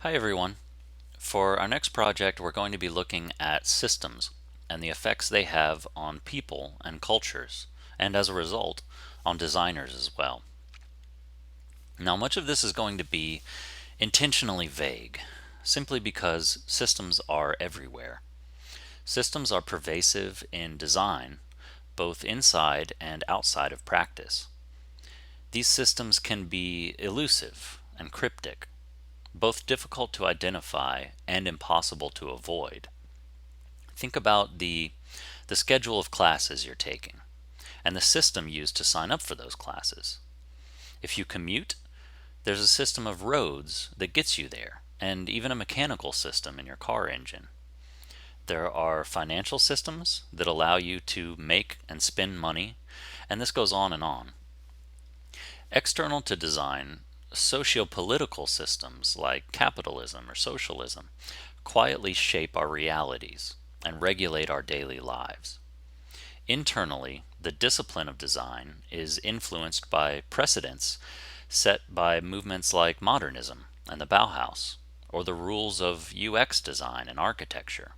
Hi everyone. For our next project, we're going to be looking at systems and the effects they have on people and cultures, and as a result, on designers as well. Now, much of this is going to be intentionally vague, simply because systems are everywhere. Systems are pervasive in design, both inside and outside of practice. These systems can be elusive and cryptic, both difficult to identify and impossible to avoid. Think about the schedule of classes you're taking and the system used to sign up for those classes. If you commute, there's a system of roads that gets you there, and even a mechanical system in your car engine. There are financial systems that allow you to make and spend money, and this goes on and on. External to design, socio-political systems like capitalism or socialism quietly shape our realities and regulate our daily lives. Internally, the discipline of design is influenced by precedents set by movements like modernism and the Bauhaus, or the rules of UX design and architecture.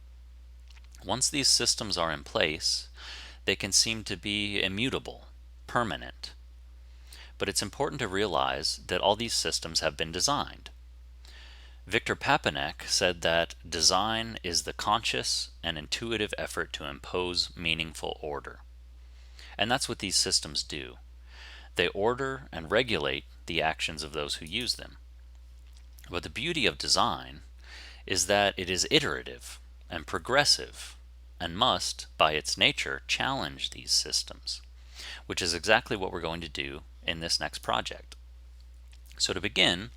Once these systems are in place, they can seem to be immutable, permanent. But it's important to realize that all these systems have been designed. Victor Papanek said that design is the conscious and intuitive effort to impose meaningful order. And that's what these systems do. They order and regulate the actions of those who use them. But the beauty of design is that it is iterative and progressive and must, by its nature, challenge these systems, which is exactly what we're going to do in this next project. So to begin,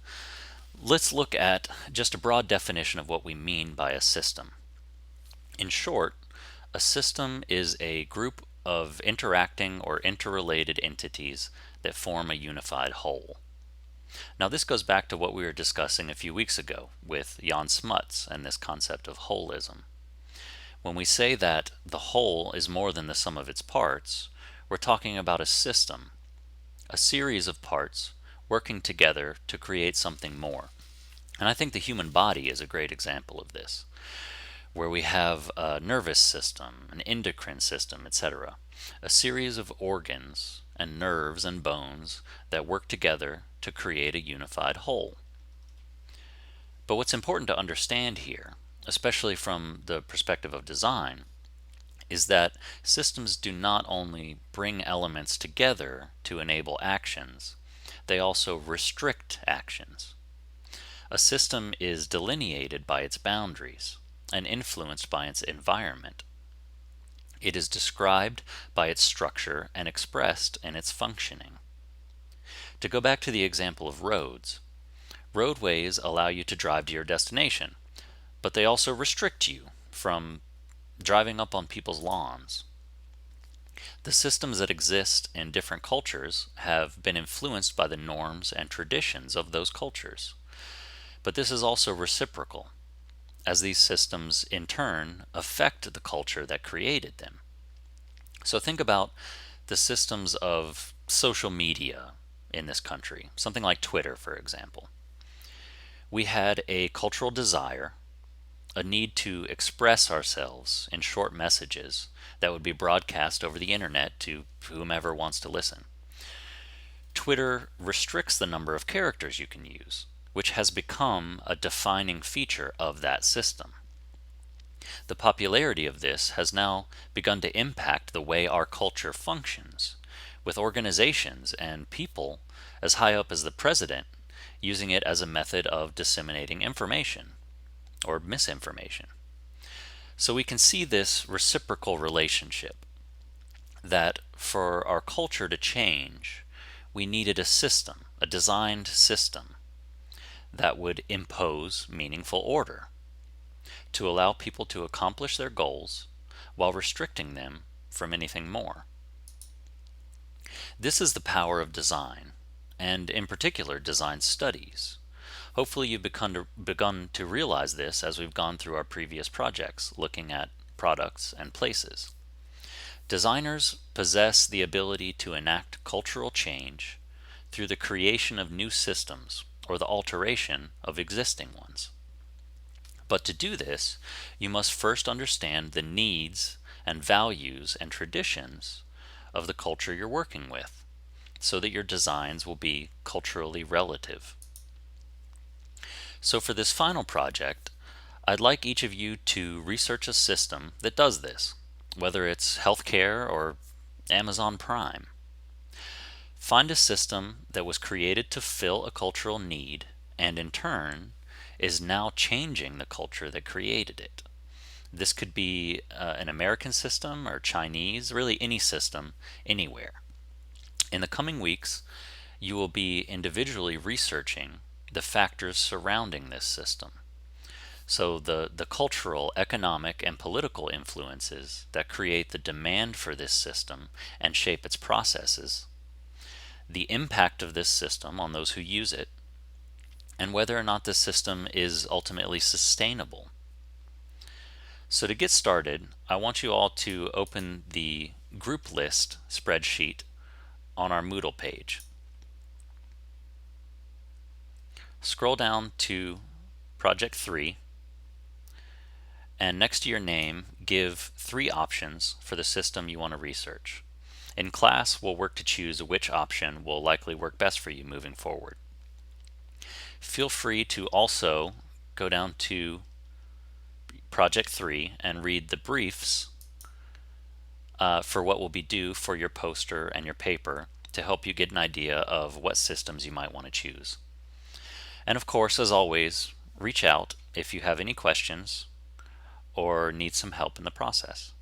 let's look at just a broad definition of what we mean by a system. In short, a system is a group of interacting or interrelated entities that form a unified whole. Now this goes back to what we were discussing a few weeks ago with Jan Smuts and this concept of holism. When we say that the whole is more than the sum of its parts, we're talking about a system, a series of parts working together to create something more. And I think the human body is a great example of this, where we have a nervous system, an endocrine system, etc. A series of organs and nerves and bones that work together to create a unified whole. But what's important to understand here, especially from the perspective of design, is that systems do not only bring elements together to enable actions, they also restrict actions. A system is delineated by its boundaries and influenced by its environment. It is described by its structure and expressed in its functioning. To go back to the example of roads, roadways allow you to drive to your destination, but they also restrict you from driving up on people's lawns. The systems that exist in different cultures have been influenced by the norms and traditions of those cultures. But this is also reciprocal, as these systems in turn affect the culture that created them. So think about the systems of social media in this country, something like Twitter, for example. We had a cultural desire, a need to express ourselves in short messages that would be broadcast over the internet to whomever wants to listen. Twitter restricts the number of characters you can use, which has become a defining feature of that system. The popularity of this has now begun to impact the way our culture functions, with organizations and people as high up as the president using it as a method of disseminating information or misinformation. So we can see this reciprocal relationship, that for our culture to change, we needed a system, a designed system, that would impose meaningful order, to allow people to accomplish their goals while restricting them from anything more. This is the power of design, and in particular design studies. Hopefully you've begun to realize this as we've gone through our previous projects looking at products and places. Designers possess the ability to enact cultural change through the creation of new systems or the alteration of existing ones. But to do this, you must first understand the needs and values and traditions of the culture you're working with, so that your designs will be culturally relative. So for this final project, I'd like each of you to research a system that does this, whether it's healthcare or Amazon Prime. Find a system that was created to fill a cultural need and in turn is now changing the culture that created it. This could be an American system or Chinese, really any system, anywhere. In the coming weeks, you will be individually researching the factors surrounding this system. So the cultural, economic, and political influences that create the demand for this system and shape its processes, the impact of this system on those who use it, and whether or not this system is ultimately sustainable. So to get started, I want you all to open the group list spreadsheet on our Moodle page. Scroll down to Project 3, and next to your name, give 3 options for the system you want to research. In class, we'll work to choose which option will likely work best for you moving forward. Feel free to also go down to Project 3 and read the briefs for what will be due for your poster and your paper to help you get an idea of what systems you might want to choose. And of course, as always, reach out if you have any questions or need some help in the process.